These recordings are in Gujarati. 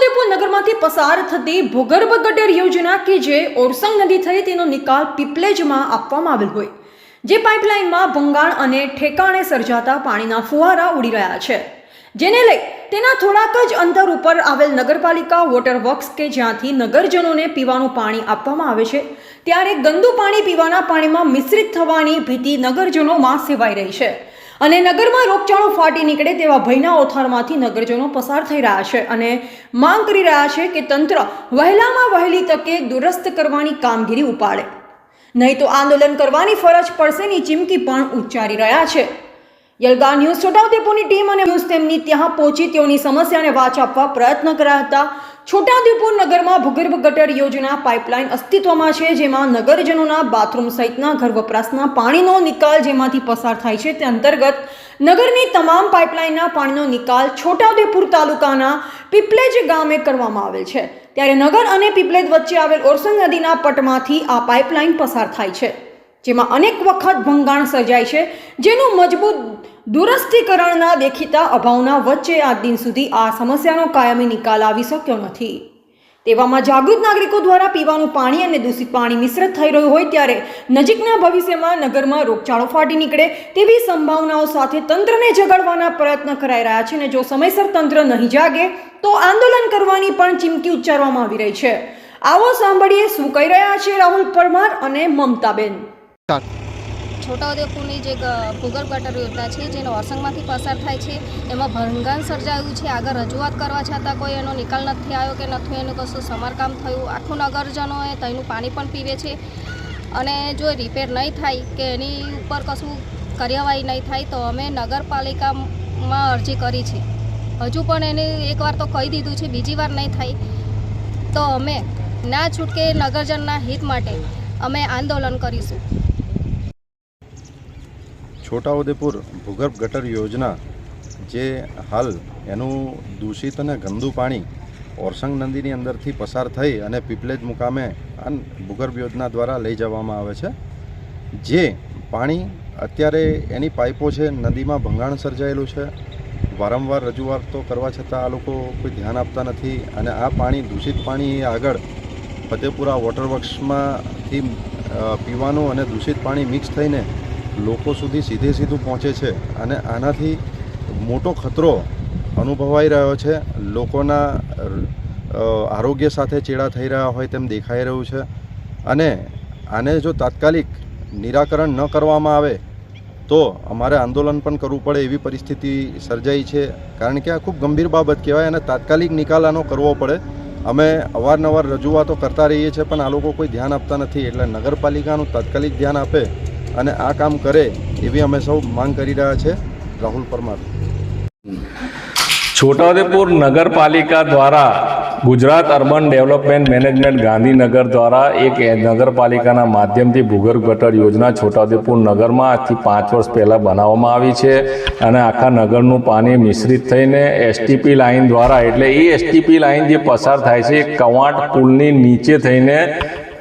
છોટાઉદેપુર નગરમાંથી પસાર થતી ભૂગર્ભ ગટર યોજના કે જે ઓરસંગ નદી થઈ તેનો નિકાલ પીપલેજમાં આપવામાં આવેલ હોય, જે પાઇપલાઇનમાં ભંગાણ અને ઠેકાણે સર્જાતા પાણીના ફુવારા ઉડી રહ્યા છે, જેને લઈ તેના થોડાક જ અંતર ઉપર આવેલ નગરપાલિકા વોટર વર્ક્સ કે જ્યાંથી નગરજનોને પીવાનું પાણી આપવામાં આવે છે, ત્યારે ગંદુ પાણી પીવાના પાણીમાં મિશ્રિત થવાની ભીતિ નગરજનોમાં સેવાઈ રહી છે અને નગરમાં રોગચાળો ફાટી નીકળે તેવા ભયના ઓથારમાંથી નગરજનો પસાર થઈ રહ્યા છે અને માંગ કરી રહ્યા છે કે તંત્ર વહેલામાં વહેલી તકે દુરસ્ત કરવાની કામગીરી ઉપાડે, નહીં તો આંદોલન કરવાની ફરજ પડશેની ચીમકી પણ ઉચ્ચારી રહ્યા છે। યલગા ન્યૂઝ છોટાઉદેપુરની ટીમ અને ન્યૂઝ તેમની ત્યાં પહોંચી તેઓની સમસ્યાને વાચ આપવા પ્રયત્ન કર્યા હતા। છોટાઉદેપુર નગરમાં ભૂગર્ભ ગટર યોજના પાઇપલાઇન અસ્તિત્વમાં છે, જેમાં નગરજનોના બાથરૂમ સહિતના ઘર વપરાશના પાણીનો નિકાલ જેમાંથી પસાર થાય છે તે અંતર્ગત નગરની તમામ પાઇપલાઇનના પાણીનો નિકાલ છોટાઉદેપુર તાલુકાના પીપલેજ ગામે કરવામાં આવેલ છે, ત્યારે નગર અને પીપલેજ વચ્ચે આવેલ ઓરસંગ નદીના પટમાંથી આ પાઇપલાઇન પસાર થાય છે, જેમાં અનેક વખત ભંગાણ સર્જાય છે, જેનું મજબૂત દુરસ્તીકરણના દેખીતા અભાવના વચ્ચે આજ દિન સુધી આ સમસ્યાનો કાયમી નિકાલ આવી શક્યો નથી। તેવામાં જાગૃત નાગરિકો દ્વારા પીવાનું પાણી અને દૂષિત પાણી મિશ્રિત થઈ રહ્યું હોય ત્યારે નજીકના ભવિષ્યમાં નગરમાં રોગચાળો ફાટી નીકળે તેવી સંભાવનાઓ સાથે તંત્રને જગાડવાના પ્રયત્ન કરાઈ રહ્યા છે અને જો સમયસર તંત્ર નહીં જાગે તો આંદોલન કરવાની પણ ચીમકી ઉચ્ચારવામાં આવી રહી છે। આવો સાંભળીએ શું કહી રહ્યા છે રાહુલ પરમાર અને મમતાબેન। છોટાઉદેપુરની જે ભૂગર્ભ ગટર યોજના છે જેનો ઓરસંગમાંથી પસાર થાય છે એમાં ભંગાણ સર્જાયું છે। આગળ રજૂઆત કરવા છતાં કોઈ એનો નિકાલ નથી આવ્યો કે નથી એનું કશું સમારકામ થયું। આખું નગરજનોએ તેનું પાણી પણ પીવે છે અને જો રિપેર નહીં થાય કે એની ઉપર કશું કાર્યવાહી નહીં થાય તો અમે નગરપાલિકામાં અરજી કરી છે। હજુ પણ એને એકવાર તો કહી દીધું છે, બીજી વાર નહીં થાય તો અમે ના છૂટકે નગરજનના હિત માટે અમે આંદોલન કરીશું। છોટાઉદેપુર ભૂગર્ભ ગટર યોજના જે હાલ એનું દૂષિત અને ગંદુ પાણી ઓરસંગ નદીની અંદરથી પસાર થઈ અને પીપલેજ મુકામે આ ભૂગર્ભ યોજના દ્વારા લઈ જવામાં આવે છે, જે પાણી અત્યારે એની પાઇપો છે નદીમાં ભંગાણ સર્જાયેલું છે। વારંવાર રજૂઆત તો કરવા છતાં આ લોકો કોઈ ધ્યાન આપતા નથી અને આ પાણી દૂષિત પાણી આગળ ફતેપુરા વોટર વર્ક્સમાંથી પીવાનું અને દૂષિત પાણી મિક્સ થઈને લોકો સુધી સીધું પહોંચે છે અને આનાથી મોટો ખતરો અનુભવાઈ રહ્યો છે। લોકોના આરોગ્ય સાથે ચેડા થઈ રહ્યા હોય તેમ દેખાઈ રહ્યું છે અને આને જો તાત્કાલિક નિરાકરણ ન કરવામાં આવે તો અમારે આંદોલન પણ કરવું પડે એવી પરિસ્થિતિ સર્જાઈ છે, કારણ કે આ ખૂબ ગંભીર બાબત કહેવાય અને તાત્કાલિક નિકાલ આનો કરવો પડે। અમે અવારનવાર રજૂઆતો કરતા રહીએ છીએ પણ આ લોકો કોઈ ધ્યાન આપતા નથી, એટલે નગરપાલિકાનું તાત્કાલિક ધ્યાન આપે અને આ કામ કરે એવી અમે સૌ માંગ કરી રહ્યા છે। રાહુલ પરમાર। છોટાઉદેપુર નગરપાલિકા દ્વારા Gujarat urban development management Gandhinagar દ્વારા એક નગરપાલિકાના માધ્યમથી ભૂગર્ભ ગટર યોજના છોટાઉદેપુર નગરમાં આજથી 5 વર્ષ પહેલાં બનાવવામાં આવી છે અને આખા નગરનું પાણી મિશ્રિત થઈને એસટીપી લાઇન દ્વારા, એટલે એ એસટીપી લાઇન જે પસાર થાય છે એ કવાંટ પુલની નીચે થઈને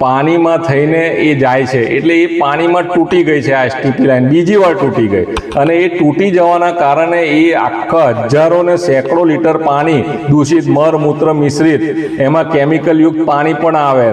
પાણીમાં થઈને એ જાય છે, એટલે એ પાણીમાં તૂટી ગઈ છે આ એસટીપી લાઇન, બીજી વાર તૂટી ગઈ અને એ તૂટી જવાના કારણે એ આખા હજારો ને સેંકડો લીટર પાણી દૂષિત મળ-મૂત્ર મિશ્રિત, એમાં કેમિકલયુક્ત પાણી પણ આવે,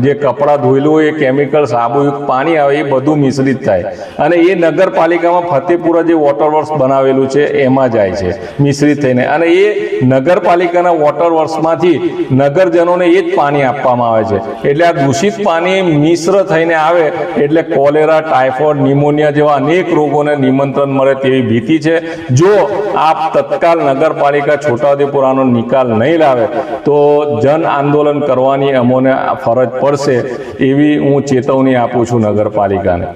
જે કપડાં ધોયેલું હોય એ કેમિકલ સાબુયુક્ત પાણી આવે, એ બધું મિશ્રિત થાય અને એ નગરપાલિકામાં ફતેપુરા જે વોટર વર્ક્સ બનાવેલું છે એમાં જાય છે મિશ્રિત થઈને અને એ નગરપાલિકાના વોટર વર્ક્સમાંથી નગરજનોને એ જ પાણી આપવામાં આવે છે, એટલે આ દૂષિત પાણી મિશ્ર થઈને આવે એટલે કોલેરા, ટાઇફોઇડ, નિમોનિયા જેવા અનેક રોગોને નિમંત્રણ મળે તેવી ભીતિ છે। જો આપ તત્કાલ નગરપાલિકા છોટાઉદેપુર આનો નિકાલ નહીં લાવે તો જન આંદોલન કરવાની અમોને ફરજ પડશે એવી હું ચેતવણી આપું છું નગરપાલિકાને।